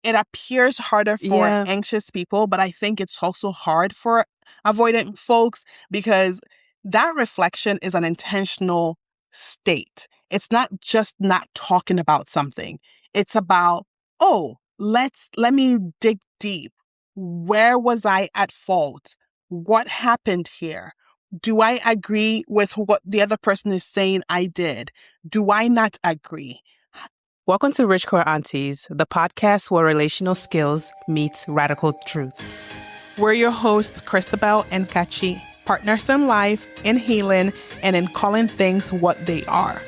it appears harder for Yeah. anxious people, but I think it's also hard for avoidant folks because that reflection is an intentional state. It's not just not talking about something. It's about, oh, let me dig deep. Where was I at fault? What happened here? Do I agree with what the other person is saying I did? Do I not agree? Welcome to Rich Core Aunties, the podcast where relational skills meets radical truth. We're your hosts, Christabel and Kachi, partners in life, in healing, and in calling things what they are.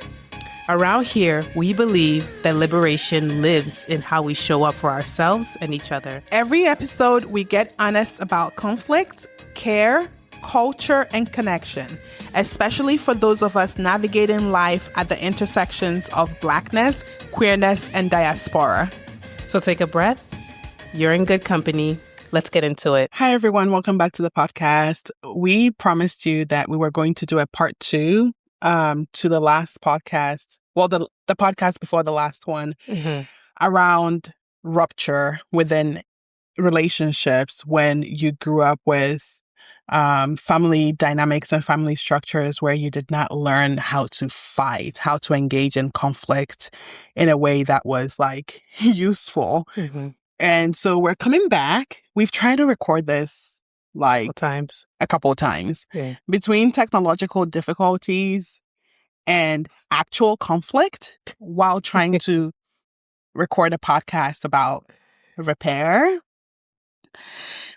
Around here, we believe that liberation lives in how we show up for ourselves and each other. Every episode, we get honest about conflict, care, culture, and connection, especially for those of us navigating life at the intersections of Blackness, queerness, and diaspora. So take a breath. You're in good company. Let's get into it. Hi, everyone. Welcome back to the podcast. We promised you that we were going to do a part 2 to the last podcast. Well, the podcast before the last one around rupture within relationships when you grew up with family dynamics and family structures where you did not learn how to fight, how to engage in conflict in a way that was like useful. And so we're coming back. We've tried to record this like a couple of times. Yeah. Between technological difficulties and actual conflict while trying to record a podcast about repair.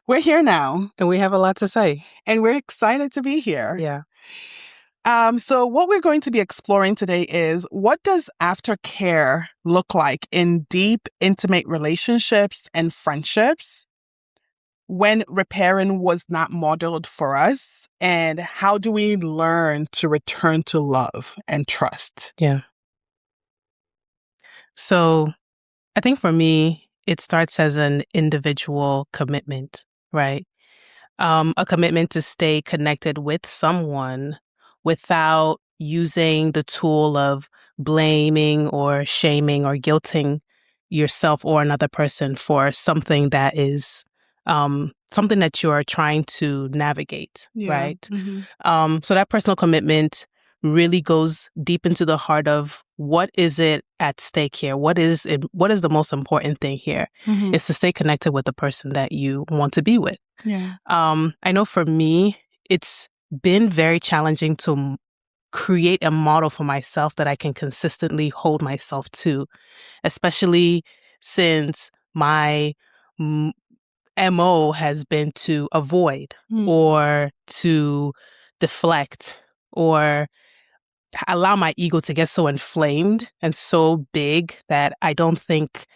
We're here now. And we have a lot to say. And we're excited to be here. Yeah. So what we're going to be exploring today is, what does aftercare look like in deep, intimate relationships and friendships when repairing was not modeled for us? And how do we learn to return to love and trust? Yeah. So I think for me, it starts as an individual commitment, right? A commitment to stay connected with someone without using the tool of blaming or shaming or guilting yourself or another person for something that is something that you're trying to navigate, right? So that personal commitment really goes deep into the heart of what is it at stake here? What is the most important thing here? Is to stay connected with the person that you want to be with. Yeah. I know for me, it's been very challenging to create a model for myself that I can consistently hold myself to, especially since my MO has been to avoid or to deflect or allow my ego to get so inflamed and so big that I don't think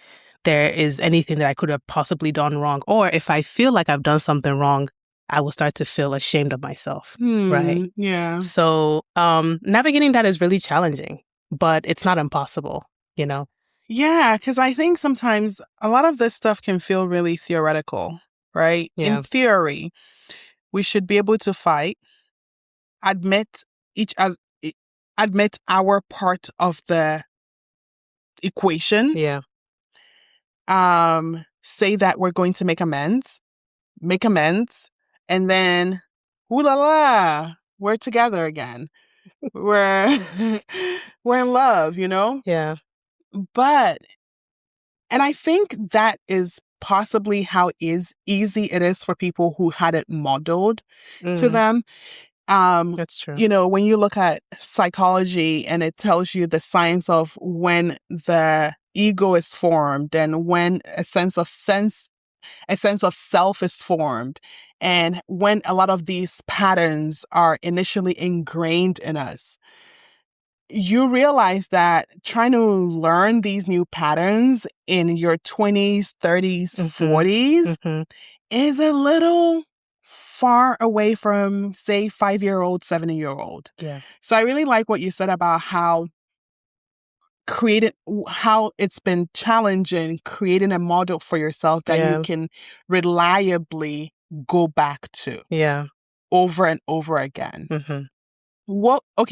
there is anything that I could have possibly done wrong. Or if I feel like I've done something wrong, I will start to feel ashamed of myself. Right? Yeah. So navigating that is really challenging, but it's not impossible, you know? Yeah, because I think sometimes a lot of this stuff can feel really theoretical, right? Yeah. In theory, we should be able to fight, admit our part of the equation. Yeah. Say that we're going to make amends, and then, ooh la la, we're together again. we're in love, you know? Yeah. And I think that is possibly how easy it is for people who had it modeled to them. That's true. You know, when you look at psychology and it tells you the science of when the ego is formed and when a sense of self is formed, and when a lot of these patterns are initially ingrained in us, you realize that trying to learn these new patterns in your 20s, 30s, 40s is a little far away from, say, 5-year-old, 7-year-old. Yeah. So I really like what you said about how it's been challenging creating a model for yourself that you can reliably go back to. Yeah. Over and over again.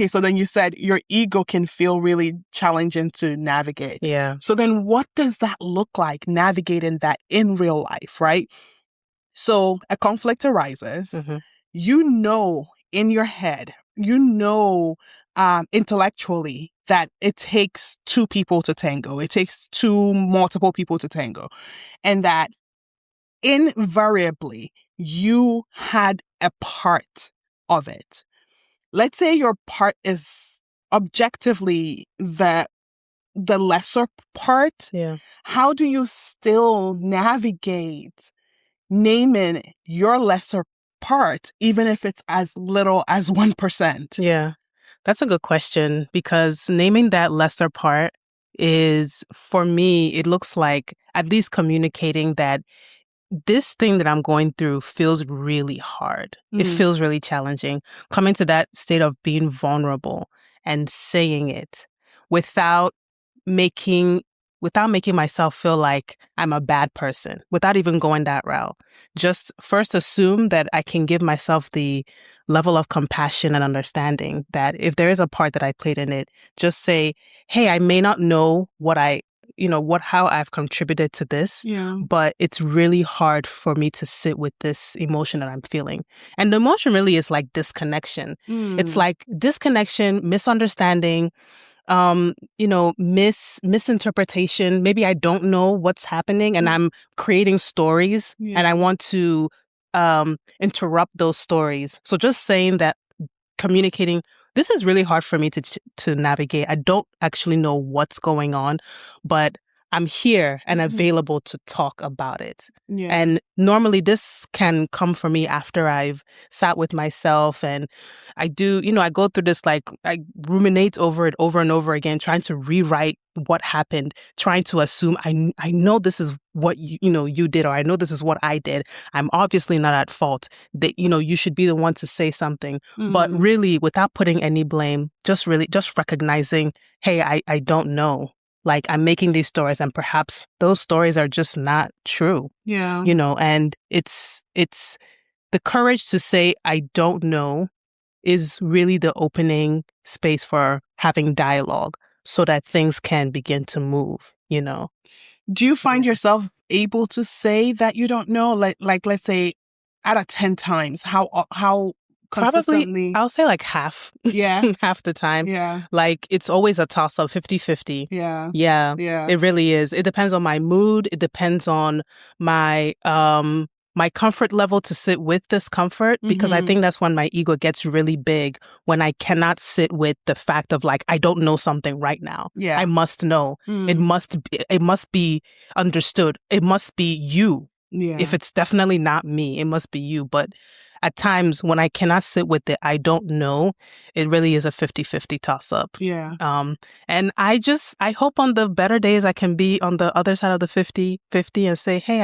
so then you said your ego can feel really challenging to navigate. Yeah. So then what does that look like, navigating that in real life, right? So a conflict arises, in your head, intellectually that it takes two people to tango. It takes multiple people to tango. And that invariably you had a part of it. Let's say your part is objectively the lesser part. Yeah. How do you still navigate naming your lesser part, even if it's as little as 1%? Yeah, that's a good question, because naming that lesser part is, for me, it looks like at least communicating that this thing that I'm going through feels really hard. It feels really challenging. Coming to that state of being vulnerable and saying it without making myself feel like I'm a bad person, without even going that route. Just first assume that I can give myself the level of compassion and understanding that if there is a part that I played in it, just say, hey, I may not know how I've contributed to this, but it's really hard for me to sit with this emotion that I'm feeling. And the emotion really is like disconnection. It's like disconnection, misunderstanding, misinterpretation. Maybe I don't know what's happening and I'm creating stories and I want to interrupt those stories. So just saying that, communicating, this is really hard for me to navigate. I don't actually know what's going on, but I'm here and available to talk about it. Yeah. And normally this can come for me after I've sat with myself and I go through this, like I ruminate over it over and over again, trying to rewrite what happened, trying to assume I know this is what you did, or I know this is what I did. I'm obviously not at fault. That you should be the one to say something. But really, without putting any blame, just recognizing, hey, I don't know. Like, I'm making these stories and perhaps those stories are just not true. Yeah. And it's the courage to say I don't know is really the opening space for having dialogue so that things can begin to move, Do you find yourself able to say that you don't know? Like let's say out of 10 times, how consistently? Probably, I'll say like half. Yeah. Half the time. Yeah. Like, it's always a toss-up, 50-50. Yeah. Yeah. Yeah. It really is. It depends on my mood. It depends on my my comfort level to sit with discomfort, because I think that's when my ego gets really big, when I cannot sit with the fact of, like, I don't know something right now. Yeah. I must know. It must be understood. It must be you. Yeah. If it's definitely not me, it must be you. But at times when I cannot sit with it, I don't know, it really is a 50-50 toss-up. Yeah. And I hope on the better days I can be on the other side of the 50-50 and say, hey,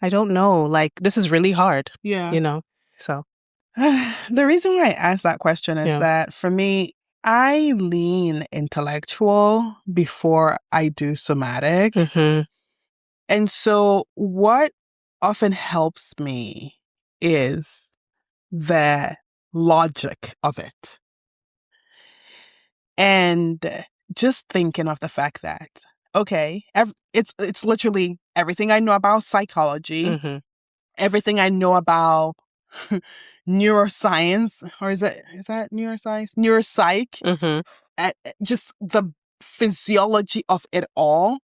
I don't know. Like, this is really hard. Yeah. So. The reason why I asked that question is that for me, I lean intellectual before I do somatic. And so what often helps me is the logic of it. And just thinking of the fact that, okay, it's literally everything I know about psychology, everything I know about neuroscience, or is that neuroscience? Neuropsych, just the physiology of it all.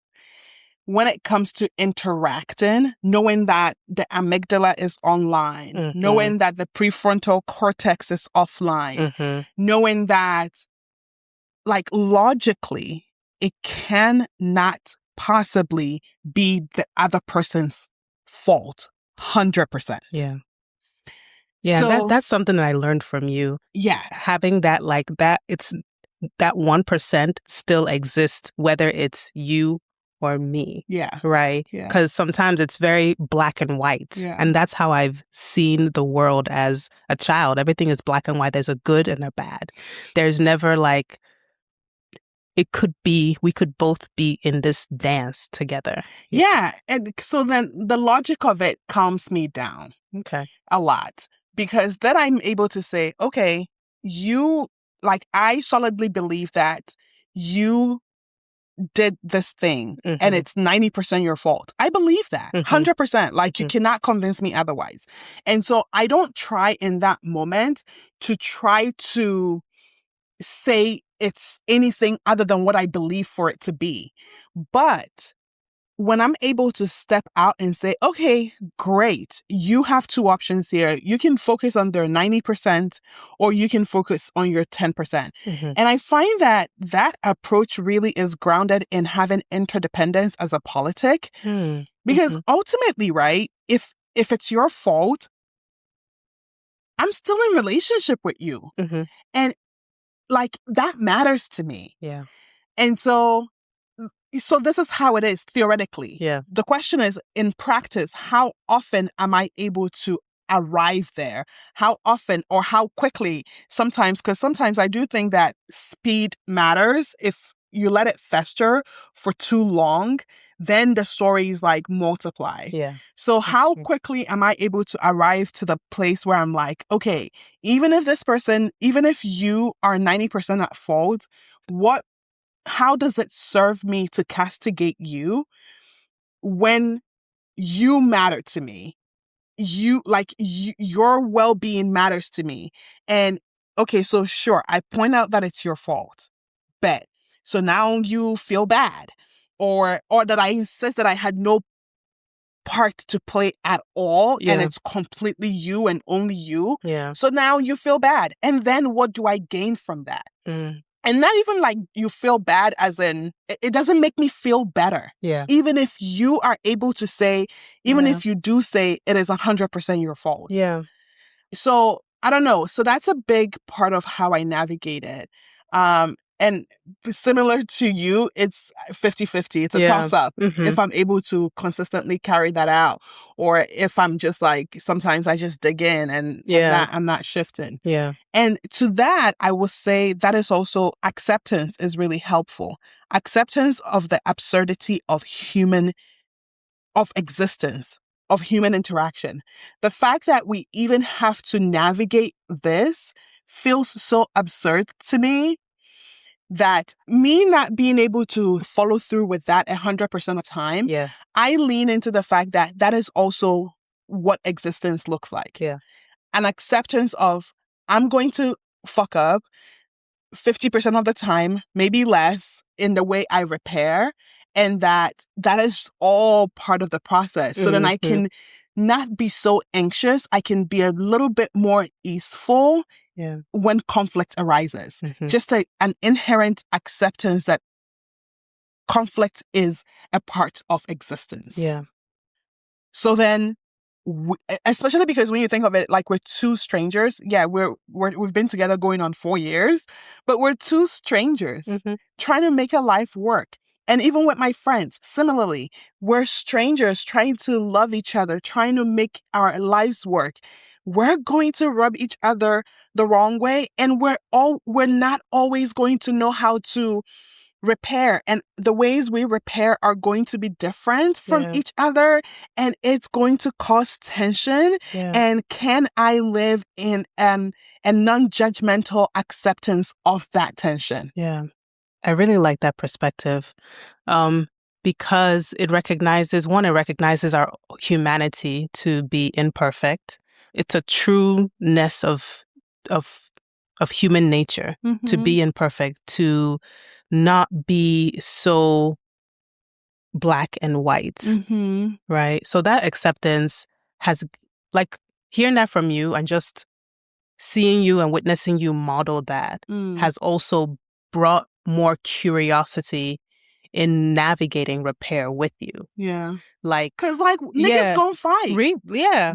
When it comes to interacting, knowing that the amygdala is online, knowing that the prefrontal cortex is offline, knowing that, like, logically, it cannot possibly be the other person's fault, 100%. Yeah. Yeah, so, that's something that I learned from you. Yeah. Having that, like, that it's that 1% still exists, whether it's you or me. Yeah. Right? Yeah. Because sometimes it's very black and white. Yeah. And that's how I've seen the world as a child. Everything is black and white. There's a good and a bad. There's never like, it could be, we could both be in this dance together. Yeah. And so then the logic of it calms me down. Okay. A lot. Because then I'm able to say, okay, I solidly believe that you did this thing and it's 90% your fault. I believe that 100%. Like, you cannot convince me otherwise. And so I don't try in that moment to try to say it's anything other than what I believe for it to be. But when I'm able to step out and say, okay, great, you have two options here. You can focus on their 90% or you can focus on your 10%. And I find that that approach really is grounded in having interdependence as a politic. Because ultimately, right, if it's your fault, I'm still in relationship with you. And like, that matters to me. Yeah. And so this is how it is theoretically. Yeah. The question is, in practice, how often am I able to arrive there? How often or how quickly? Sometimes, because sometimes I do think that speed matters. If you let it fester for too long, then the stories like multiply. Yeah. So how quickly am I able to arrive to the place where I'm like, okay, even if you are 90% at fault, how does it serve me to castigate you when you matter to me? Your well-being matters to me. And okay, so sure, I point out that it's your fault. Bet. So now you feel bad. Or that I insist that I had no part to play at all, and it's completely you and only you. Yeah. So now you feel bad. And then what do I gain from that? And not even like you feel bad as in, it doesn't make me feel better. Yeah. Even if you are able to say, if you do say it is 100% your fault. Yeah. So I don't know. So that's a big part of how I navigate it. And similar to you, it's 50-50. It's a toss up. If I'm able to consistently carry that out, or if I'm just like, sometimes I just dig in and that I'm not shifting. Yeah. And to that, I will say that is also acceptance is really helpful. Acceptance of the absurdity of existence, of human interaction. The fact that we even have to navigate this feels so absurd to me that me not being able to follow through with that 100% of the time, I lean into the fact that that is also what existence looks like. Yeah. An acceptance of, I'm going to fuck up 50% of the time, maybe less, in the way I repair, and that is all part of the process. So then I can not be so anxious. I can be a little bit more easeful when conflict arises. Just an inherent acceptance that conflict is a part of existence. Yeah. So then, especially because when you think of it, like, we're two strangers. Yeah, we've been together going on 4 years, but we're two strangers trying to make a life work. And even with my friends, similarly, we're strangers trying to love each other, trying to make our lives work. We're going to rub each other the wrong way, and we're not always going to know how to repair, and the ways we repair are going to be different from each other, and it's going to cause tension. And can I live in a non-judgmental acceptance of that tension? I really like that perspective, because it recognizes our humanity to be imperfect. It's a trueness of human nature to be imperfect, to not be so black and white, right? So that acceptance has, like, hearing that from you and just seeing you and witnessing you model that has also brought more curiosity in navigating repair with you. Yeah. Like, cause like niggas gon' fight. We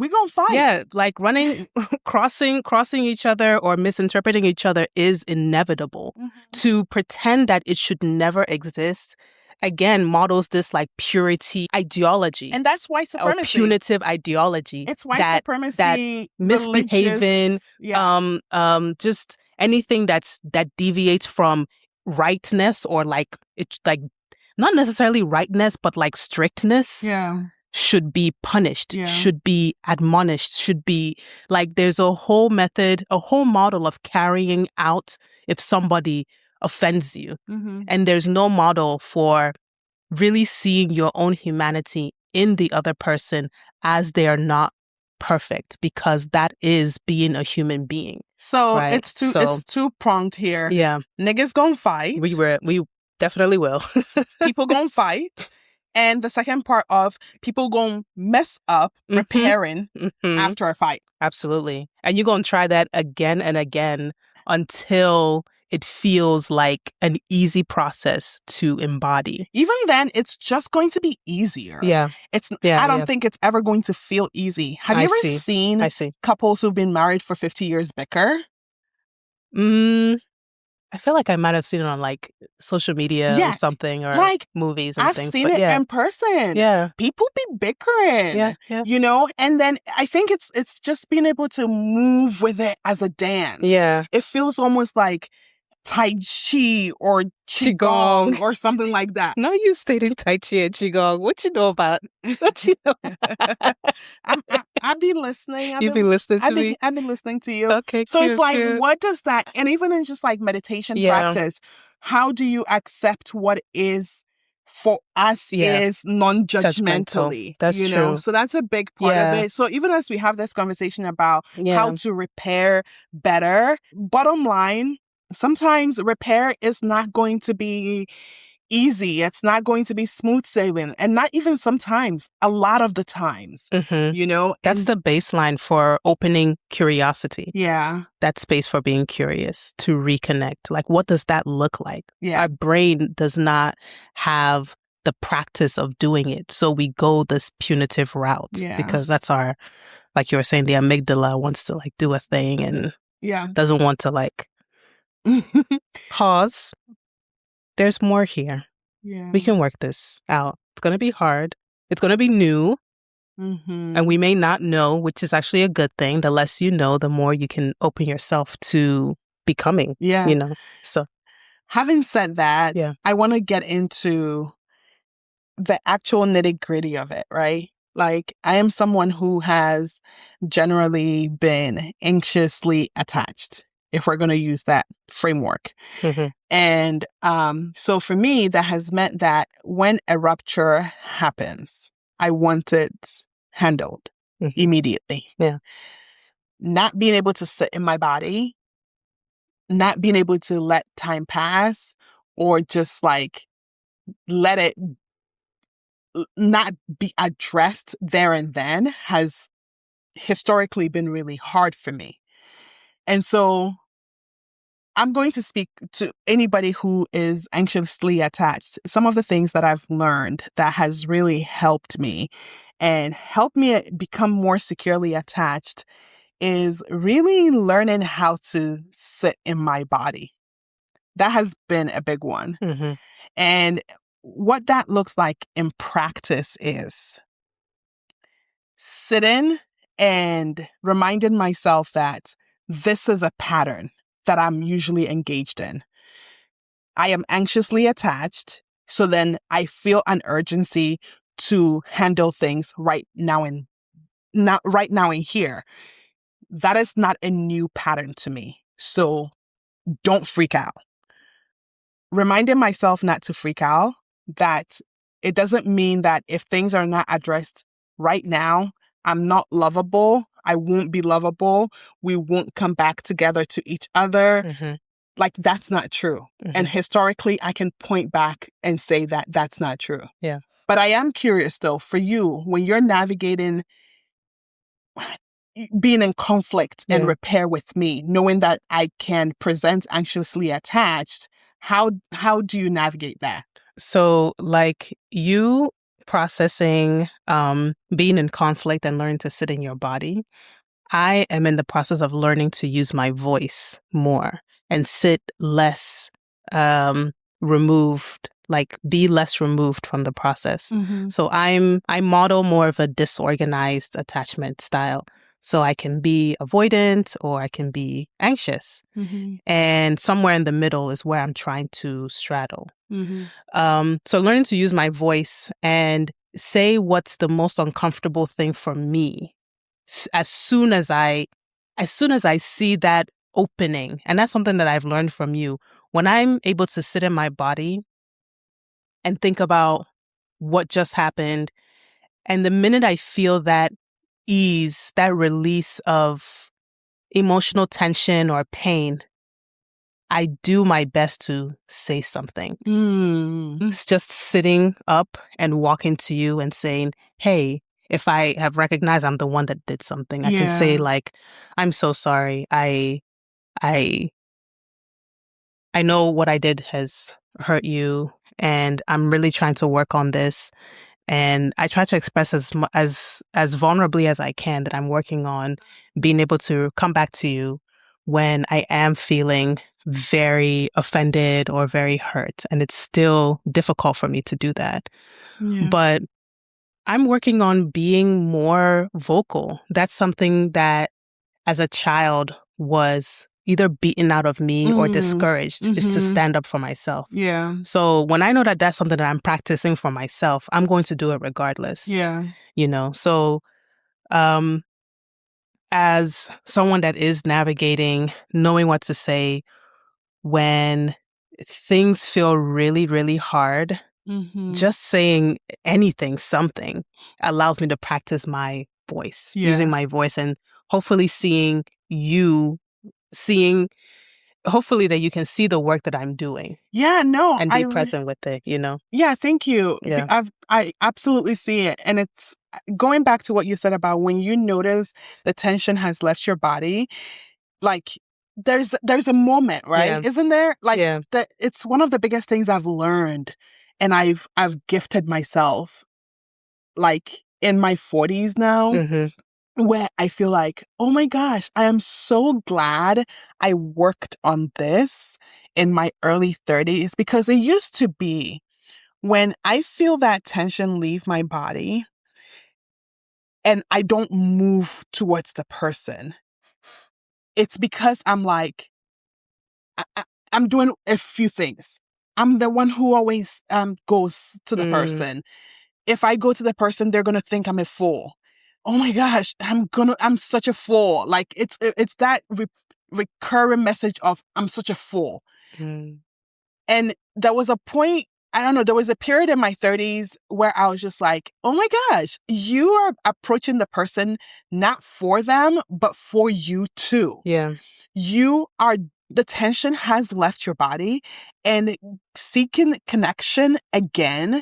gon' fight. Yeah. Like running, crossing each other or misinterpreting each other is inevitable. To pretend that it should never exist, again, models this like purity ideology. And that's white supremacy. Or punitive ideology. It's white supremacy. That misbehaving, just anything that deviates from rightness, or like, it's like not necessarily rightness, but like strictness. should be punished, Yeah. should be admonished, should be like there's a whole method, a whole model of carrying out if somebody offends you. Mm-hmm. And there's no model for really seeing your own humanity in the other person as they are not perfect, because that is being a human being. So right? it's two-pronged here. Yeah. Niggas gonna fight. We definitely will. People gonna fight. And the second part of people gonna mess up repairing after a fight. Absolutely. And you're gonna try that again and again until it feels like an easy process to embody. Even then, it's just going to be easier. Yeah. I don't think it's ever going to feel easy. Have you ever seen couples who've been married for 50 years bicker? I feel like I might have seen it on like social media or something, or like movies and things. I've seen it in person. Yeah. People be bickering. Yeah. You know? And then I think it's just being able to move with it as a dance. Yeah. It feels almost like Tai Chi or Qigong or something like that. No, you stating Tai Chi and Qigong. What you know about? What you know? I've been listening. You've been listening to me? I've been listening to you. Okay, so cute, it's like, cute. what does that, and even in just like meditation practice, how do you accept what is for us is non-judgmentally? That's true. true. So that's a big part of it. So even as we have this conversation about how to repair better, bottom line, sometimes repair is not going to be easy. It's not going to be smooth sailing. And not even sometimes, a lot of the times, you know? That's the baseline for opening curiosity. Yeah. That space for being curious, to reconnect. Like, what does that look like? Yeah. Our brain does not have the practice of doing it. So we go this punitive route because that's our, like you were saying, the amygdala wants to like do a thing and doesn't want to like pause. There's more here. Yeah. We can work this out. It's going to be hard. It's going to be new. And we may not know, which is actually a good thing. The less you know, the more you can open yourself to becoming, you know. So having said that, I want to get into the actual nitty-gritty of it, right? Like, I am someone who has generally been anxiously attached, if we're going to use that framework. And so for me, that has meant that when a rupture happens, I want it handled immediately. Yeah. Not being able to sit in my body, not being able to let time pass, or just like let it not be addressed there and then has historically been really hard for me. And so I'm going to speak to anybody who is anxiously attached. Some of the things that I've learned that has really helped me and helped me become more securely attached is really learning how to sit in my body. That has been a big one. And what that looks like in practice is sitting and reminding myself that this is a pattern that I'm usually engaged in. I am anxiously attached, so then I feel an urgency to handle things right now and here. That is not a new pattern to me. So don't freak out. Reminding myself not to freak out, that it doesn't mean that if things are not addressed right now, I'm not lovable. I won't be lovable. We won't come back together to each other. Like, that's not true. And historically, I can point back and say that that's not true. Yeah. But I am curious, though, for you, when you're navigating being in conflict and repair with me, knowing that I can present anxiously attached, how do you navigate that? So, like, you processing being in conflict and learning to sit in your body, I am in the process of learning to use my voice more and sit less removed, like be less removed from the process. So I model more of a disorganized attachment style. So I can be avoidant or I can be anxious. And somewhere in the middle is where I'm trying to straddle. So learning to use my voice and say what's the most uncomfortable thing for me as soon as I see that opening. And that's something that I've learned from you. When I'm able to sit in my body and think about what just happened, and the minute I feel that ease, that release of emotional tension or pain, I do my best to say something. It's just sitting up and walking to you and saying, hey, if I have recognized I'm the one that did something, I can say like, I'm so sorry. I know what I did has hurt you, and I'm really trying to work on this. And I try to express as vulnerably as I can that I'm working on being able to come back to you when I am feeling very offended or very hurt. And it's still difficult for me to do that. Yeah. But I'm working on being more vocal. That's something that as a child was either beaten out of me or discouraged, is to stand up for myself. Yeah. So when I know that that's something that I'm practicing for myself, I'm going to do it regardless. Yeah. You know, so as someone that is navigating, knowing what to say when things feel really, really hard, just saying anything, something allows me to practice my voice, using my voice, and hopefully hopefully that you can see the work that I'm doing. Yeah, no, and be present with it, you know? Yeah, thank you. Yeah. I absolutely see it. And it's going back to what you said about when you notice the tension has left your body, like there's a moment, right? Yeah. Isn't there? Like Yeah. it's one of the biggest things I've learned, and I've gifted myself like in my 40s now, where I feel like, oh my gosh, I am so glad I worked on this in my early 30s, because it used to be when I feel that tension leave my body and I don't move towards the person, it's because I'm like, I'm doing a few things. I'm the one who always goes to the person. If I go to the person, they're going to think I'm a fool. Oh my gosh, I'm such a fool. Like it's that recurring message of I'm such a fool. And there was a point, I don't know, there was a period in my 30s where I was just like, oh my gosh, you are approaching the person not for them, but for you too. Yeah. The tension has left your body, and seeking connection again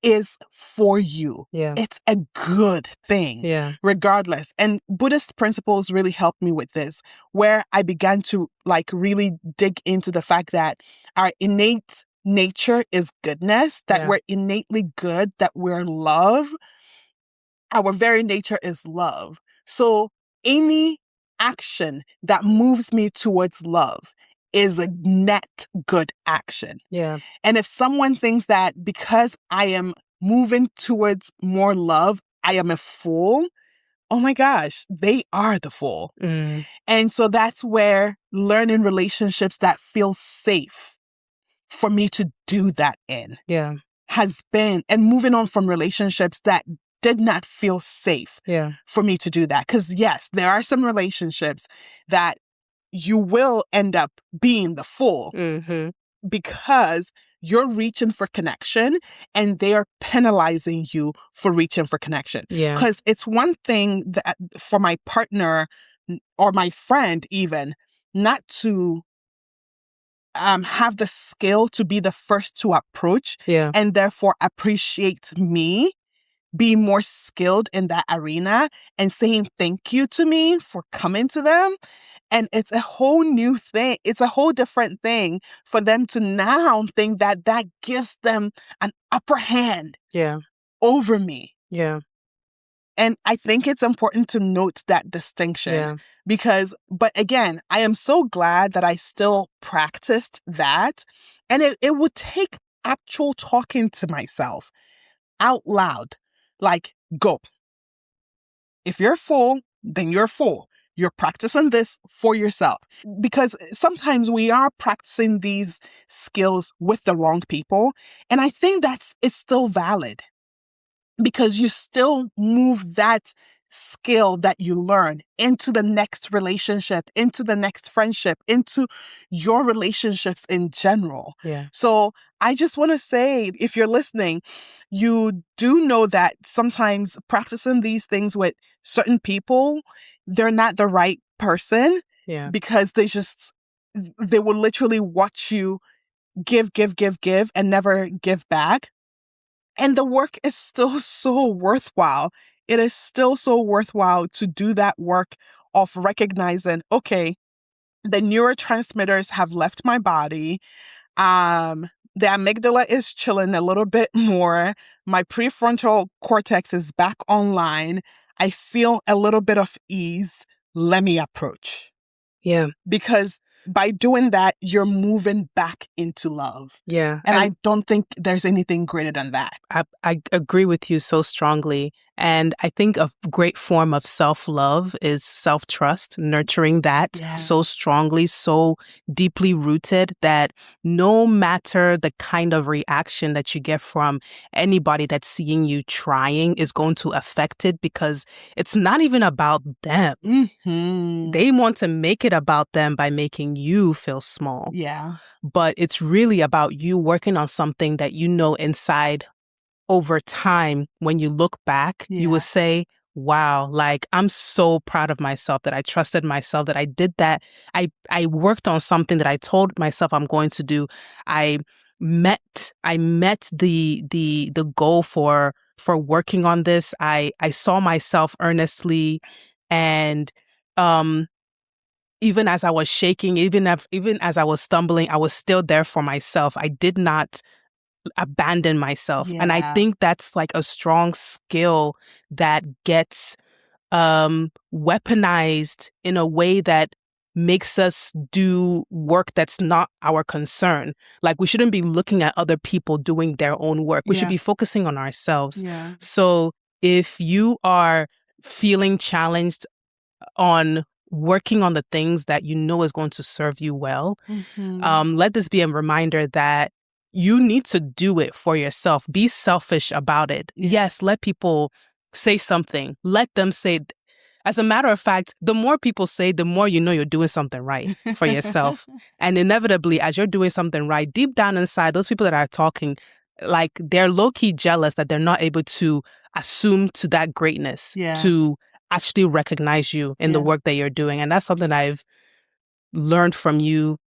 is for you. Yeah. It's a good thing. Yeah. Regardless. And Buddhist principles really helped me with this, where I began to like really dig into the fact that our innate nature is goodness, that we're innately good, that we're love. Our very nature is love. So any action that moves me towards love is a net good action. Yeah. And if someone thinks that because I am moving towards more love, I am a fool, oh my gosh, they are the fool. And so that's where learning relationships that feel safe for me to do that in has been, and moving on from relationships that did not feel safe for me to do that. Because yes, there are some relationships that you will end up being the fool because you're reaching for connection and they are penalizing you for reaching for connection. Because it's one thing that for my partner or my friend even not to have the skill to be the first to approach and therefore appreciate me, be more skilled in that arena and saying thank you to me for coming to them. And it's a whole new thing. It's a whole different thing for them to now think that that gives them an upper hand over me. Yeah. And I think it's important to note that distinction because, but again, I am so glad that I still practiced that. And it would take actual talking to myself out loud, like, go. If you're full, then you're full. You're practicing this for yourself. Because sometimes we are practicing these skills with the wrong people. And I think it's still valid. because you still move that skill that you learn into the next relationship, into the next friendship, into your relationships in general. Yeah. So I just want to say, if you're listening, you do know that sometimes practicing these things with certain people, they're not the right person. Yeah. Because they will literally watch you give, and never give back. And the work is still so worthwhile. It is still so worthwhile to do that work of recognizing, okay, the neurotransmitters have left my body. The amygdala is chilling a little bit more. My prefrontal cortex is back online. I feel a little bit of ease. Let me approach. Yeah. Because by doing that, you're moving back into love. Yeah. And I don't think there's anything greater than that. I agree with you so strongly. And I think a great form of self-love is self-trust, nurturing that so strongly, so deeply rooted that no matter the kind of reaction that you get from anybody that's seeing you trying is going to affect it, because it's not even about them. Mm-hmm. They want to make it about them by making you feel small. Yeah. But it's really about you working on something that you know inside over time. When you look back, you will say, wow, like I'm so proud of myself that I trusted myself, that I did that. I worked on something that I told myself I'm going to do. I met the goal for working on this. I saw myself earnestly, and even as I was shaking, even as I was stumbling, I was still there for myself. I did not abandon myself. And I think that's like a strong skill that gets weaponized in a way that makes us do work that's not our concern. Like, we shouldn't be looking at other people doing their own work. We should be focusing on ourselves. So if you are feeling challenged on working on the things that you know is going to serve you well, let this be a reminder that you need to do it for yourself. Be selfish about it. Yes, let people say something. Let them say. As a matter of fact, the more people say, the more you know you're doing something right for yourself. And inevitably, as you're doing something right, deep down inside, those people that are talking, like, they're low-key jealous that they're not able to assume to that greatness, to actually recognize you in the work that you're doing. And that's something I've learned from you.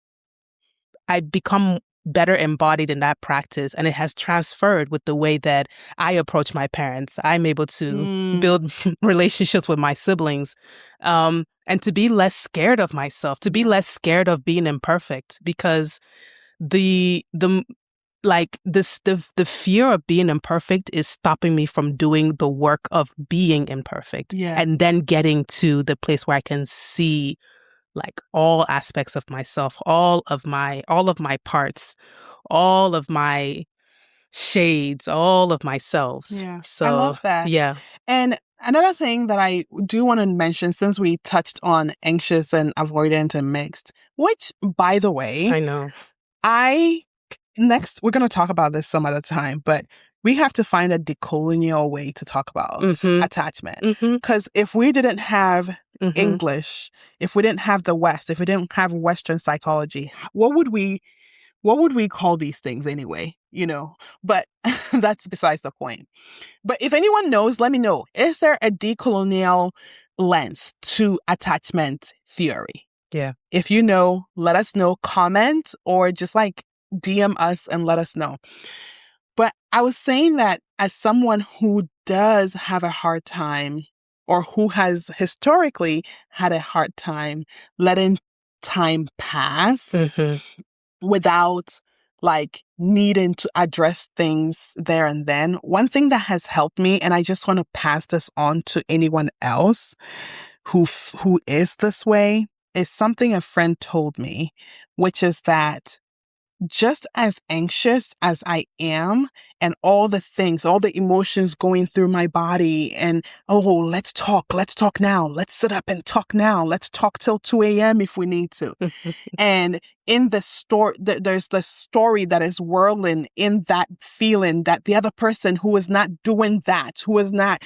I've become better embodied in that practice, and it has transferred with the way that I approach my parents. I'm able to build relationships with my siblings, and to be less scared of myself, to be less scared of being imperfect, because the fear of being imperfect is stopping me from doing the work of being imperfect, and then getting to the place where I can see like all aspects of myself, all of my parts, all of my shades, all of myselves. So I love that. Yeah. And another thing that I do want to mention, since we touched on anxious and avoidant and mixed, which, by the way, I know. Next, we're going to talk about this some other time, but we have to find a decolonial way to talk about attachment. Because if we didn't have English, if we didn't have the West, if we didn't have Western psychology, what would we call these things anyway? You know, but that's besides the point. But if anyone knows, let me know. Is there a decolonial lens to attachment theory? Yeah. If you know, let us know, comment, or just like DM us and let us know. But I was saying that as someone who does have a hard time, or who has historically had a hard time letting time pass without like needing to address things there and then, one thing that has helped me, and I just want to pass this on to anyone else who is this way, is something a friend told me, which is that just as anxious as I am, and all the things, all the emotions going through my body, and let's talk now, let's sit up and talk now, let's talk till 2 a.m. if we need to. And in the story, there's the story that is whirling in that feeling that the other person who is not doing that, who is not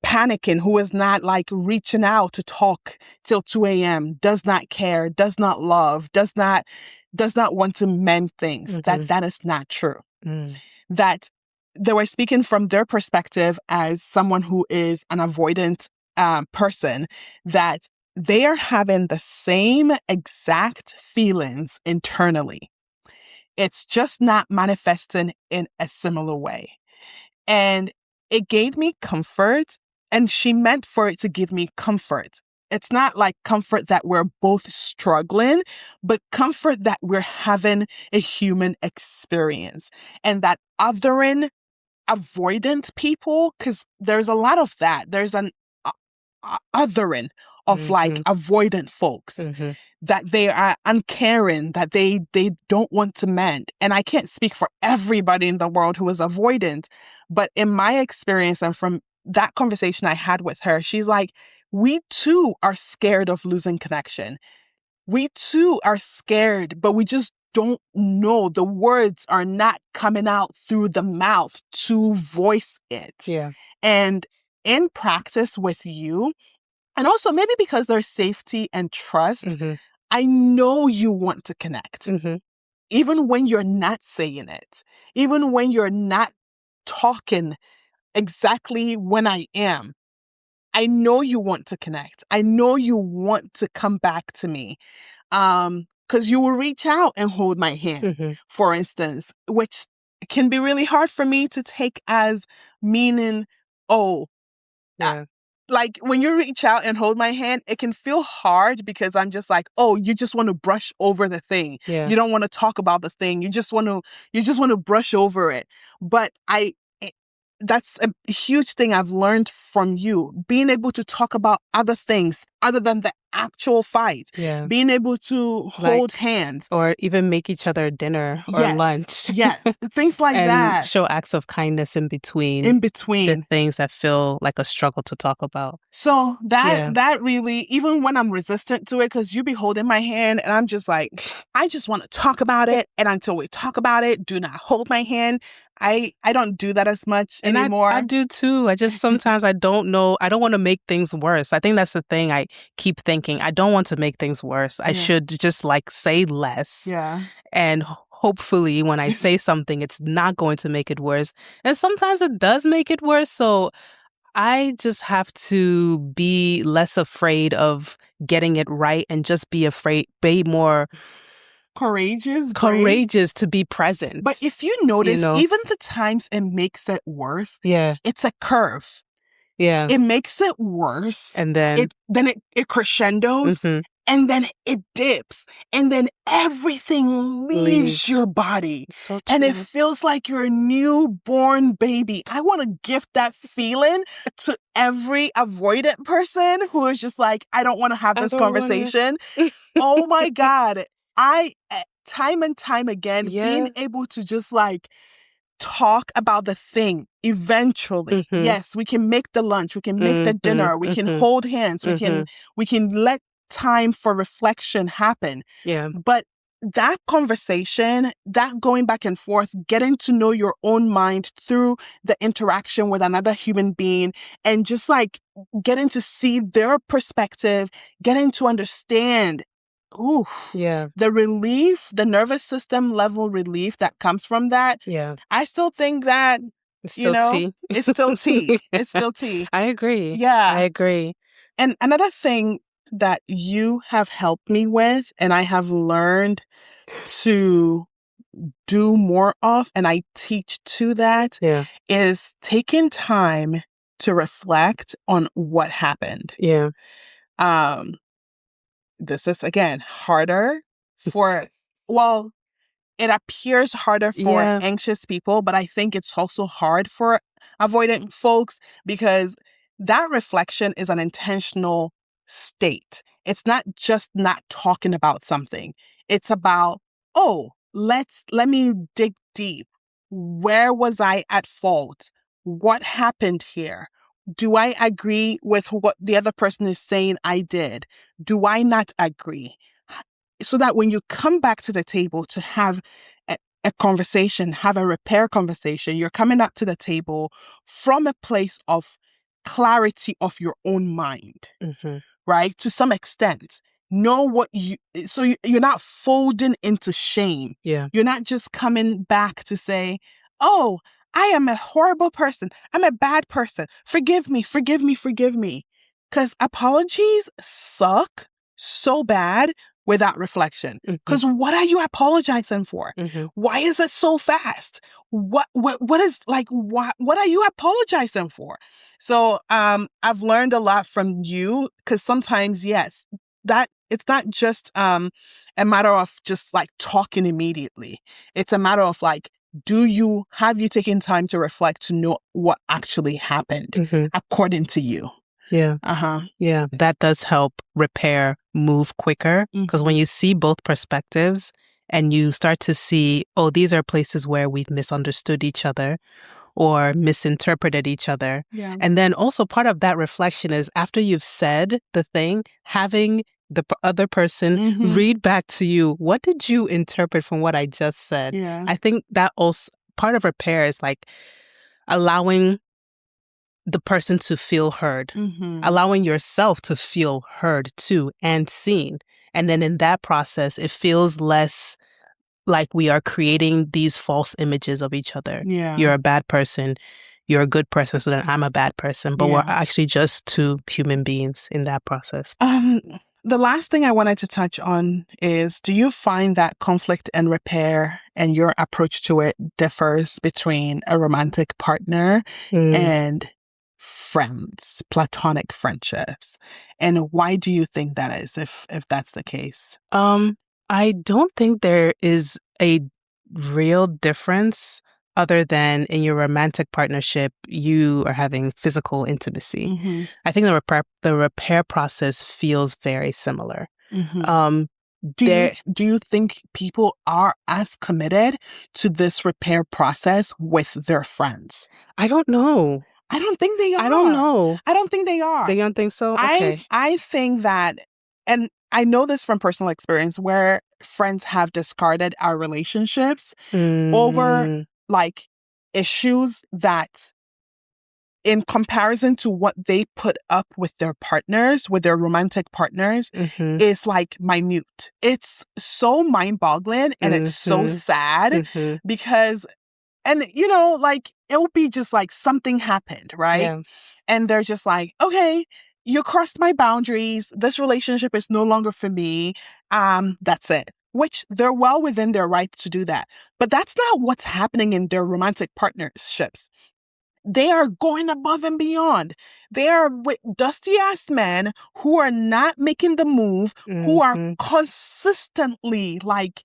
panicking, who is not like reaching out to talk till 2 a.m., does not care, does not love, does not want to mend things, that is not true. That they were speaking from their perspective as someone who is an avoidant person, that they are having the same exact feelings internally. It's just not manifesting in a similar way. And it gave me comfort, and she meant for it to give me comfort. It's not like comfort that we're both struggling, but comfort that we're having a human experience, and that othering avoidant people, because there's a lot of that. There's an othering of like avoidant folks, that they are uncaring, that they don't want to mend. And I can't speak for everybody in the world who is avoidant, but in my experience and from that conversation I had with her, she's like, we too are scared of losing connection. We too are scared, but we just don't know. The words are not coming out through the mouth to voice it. Yeah. And in practice with you, and also maybe because there's safety and trust, I know you want to connect. Even when you're not saying it, even when you're not talking exactly when I am, I know you want to connect. I know you want to come back to me. Because you will reach out and hold my hand, for instance, which can be really hard for me to take as meaning, like when you reach out and hold my hand, it can feel hard because I'm just like, you just want to brush over the thing. Yeah. You don't want to talk about the thing. You just want to brush over it. But that's a huge thing I've learned from you, being able to talk about other things other than the actual fight. Yeah. Being able to hold hands. Or even make each other dinner or lunch. Yes. Things like and that. Show acts of kindness in between. The things that feel like a struggle to talk about. So that really, even when I'm resistant to it, because you be holding my hand and I'm just like, I just want to talk about it. And until we talk about it, do not hold my hand. I don't do that as much anymore. I do too. I just sometimes I don't know. I don't want to make things worse. I think that's the thing. I keep thinking I don't want to make things worse. I should just like say less. Yeah. And hopefully when I say something, it's not going to make it worse. And sometimes it does make it worse. So I just have to be less afraid of getting it right and just be more courageous to be present. But if you notice, even the times it makes it worse, it's a curve. Yeah. It makes it worse. And then it crescendos. And then it dips. And then everything leaves your body. So true. And it feels like you're a newborn baby. I want to gift that feeling to every avoidant person who is just like, I don't want to have this conversation. Oh my God. Time and time again, being able to just like talk about the thing eventually. Yes, we can make the lunch, we can make the dinner, we can hold hands, we can let time for reflection happen. Yeah. But that conversation, that going back and forth, getting to know your own mind through the interaction with another human being, and just like getting to see their perspective, getting to understand the relief, the nervous system level relief that comes from that. Yeah. I still think that, it's still tea. It's still tea. It's still tea. I agree. Yeah. I agree. And another thing that you have helped me with, and I have learned to do more of, and I teach to that, is taking time to reflect on what happened. Yeah. This is, again, harder for, it appears harder for anxious people, but I think it's also hard for avoidant folks, because that reflection is an intentional state. It's not just not talking about something. It's about, let me dig deep. Where was I at fault? What happened here? Do I agree with what the other person is saying I did? Do I not agree? So that when you come back to the table to have a conversation, have a repair conversation, you're coming up to the table from a place of clarity of your own mind, right? To some extent. Know what you're not folding into shame. Yeah. You're not just coming back to say, oh, I am a horrible person. I'm a bad person. Forgive me, forgive me, forgive me. Because apologies suck so bad without reflection. Because what are you apologizing for? Why is it so fast? What is like, what are you apologizing for? So I've learned a lot from you, because sometimes, yes, that it's not just a matter of just like talking immediately. It's a matter of like, have you taken time to reflect to know what actually happened according to you? Yeah. Yeah. That does help repair move quicker, because when you see both perspectives and you start to see, oh, these are places where we've misunderstood each other or misinterpreted each other. Yeah. And then also part of that reflection is after you've said the thing, having the other person read back to you, what did you interpret from what I just said? Yeah. I think that also part of repair is like allowing the person to feel heard, allowing yourself to feel heard too and seen. And then in that process, it feels less like we are creating these false images of each other. Yeah. You're a bad person. You're a good person. So then I'm a bad person. But we're actually just two human beings in that process. The last thing I wanted to touch on is, do you find that conflict and repair and your approach to it differs between a romantic partner and friends, platonic friendships? And why do you think that is, if that's the case? I don't think there is a real difference other than in your romantic partnership, you are having physical intimacy. I think the repair process feels very similar. Do you think people are as committed to this repair process with their friends? I don't know. I don't think they are. I don't know. I don't think they are. They don't think so? Okay. I think that, and I know this from personal experience, where friends have discarded our relationships over like issues that, in comparison to what they put up with their partners, with their romantic partners, is like minute. It's so mind-boggling and it's so sad because, and you know, like it'll be just like something happened, right? Yeah. And they're just like, okay, you crossed my boundaries. This relationship is no longer for me. That's it. Which they're well within their right to do that. But that's not what's happening in their romantic partnerships. They are going above and beyond. They are with dusty ass men who are not making the move, who are consistently like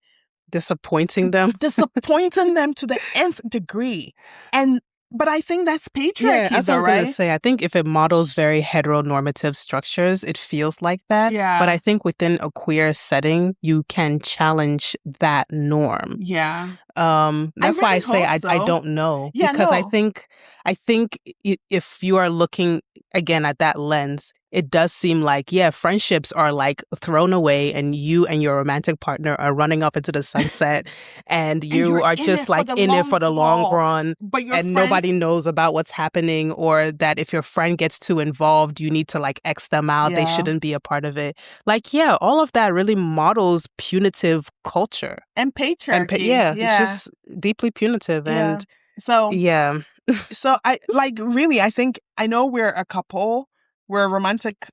disappointing them to the nth degree. But I think that's patriarchy, yeah, that's what I was right? gonna say. I think if it models very heteronormative structures, it feels like that. Yeah. But I think within a queer setting, you can challenge that norm. Yeah. That's why I say I don't know. Yeah, because no. I think if you are looking again at that lens, it does seem like, yeah, friendships are like thrown away and you and your romantic partner are running up into the sunset and you are just like in it for the long run, but and nobody knows about what's happening, or that if your friend gets too involved, you need to like X them out. They shouldn't be a part of it. Like, yeah, all of that really models punitive culture. And patriarchy. It's just deeply punitive. Yeah. And so, yeah. So I like, really, I think, I know we're a couple. We're a romantic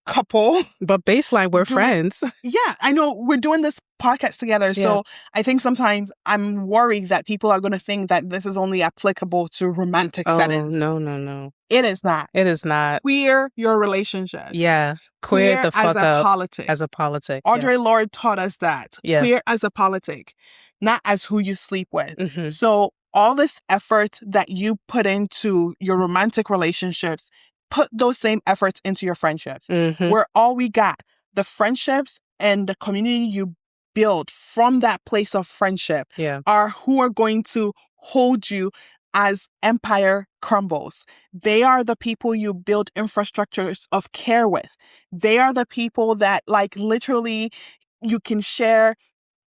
couple. But baseline, we're friends. Yeah, I know we're doing this podcast together. Yeah. So I think sometimes I'm worried that people are going to think that this is only applicable to romantic settings. No. It is not. It is not. Queer your relationships. Yeah. Queer the fuck as a up politic. As a politic. Audre Lorde taught us that. Yeah. Queer as a politic, not as who you sleep with. So all this effort that you put into your romantic relationships, put those same efforts into your friendships. Where all we got, the friendships and the community you build from that place of friendship are who are going to hold you as empire crumbles. They are the people you build infrastructures of care with. They are the people that, like, literally you can share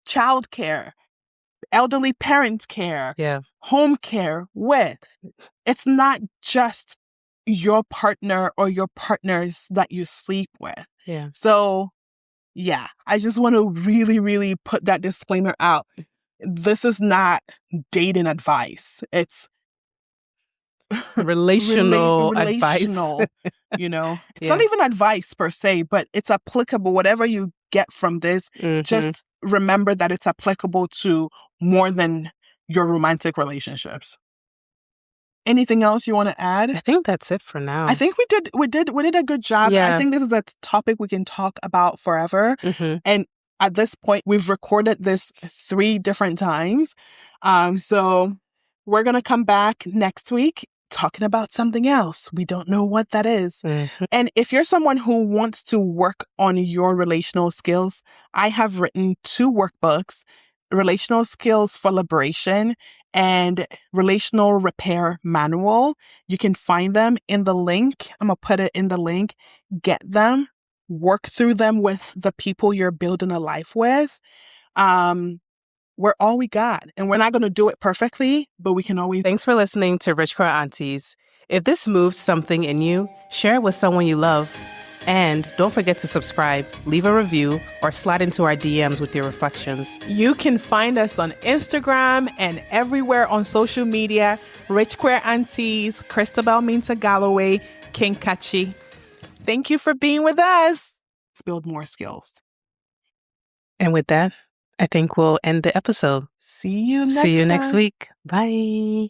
childcare, elderly parent care, home care with. It's not just your partner or your partners that you sleep with. So, yeah, I just want to really, really put that disclaimer out. This is not dating advice. It's relational advice. You know, it's not even advice per se, but it's applicable. Whatever you get from this, just remember that it's applicable to more than your romantic relationships. Anything else you want to add? I think that's it for now. I think we did a good job. I think this is a topic we can talk about forever. And at this point, we've recorded this 3 different times. So we're going to come back next week talking about something else. We don't know what that is. And if you're someone who wants to work on your relational skills, I have written 2 workbooks, Relational Skills for Liberation and Relational Repair Manual. You can find them in the link. I'm going to put it in the link. Get them. Work through them with the people you're building a life with. We're all we got. And we're not going to do it perfectly, but we can always... Thanks for listening to Rich Queer Aunties. If this moved something in you, share it with someone you love. And don't forget to subscribe, leave a review, or slide into our DMs with your reflections. You can find us on Instagram and everywhere on social media. Rich Queer Aunties, Christabel Minta Galloway, King Kachi. Thank you for being with us. Let's build more skills. And with that, I think we'll end the episode. See you next week. Bye.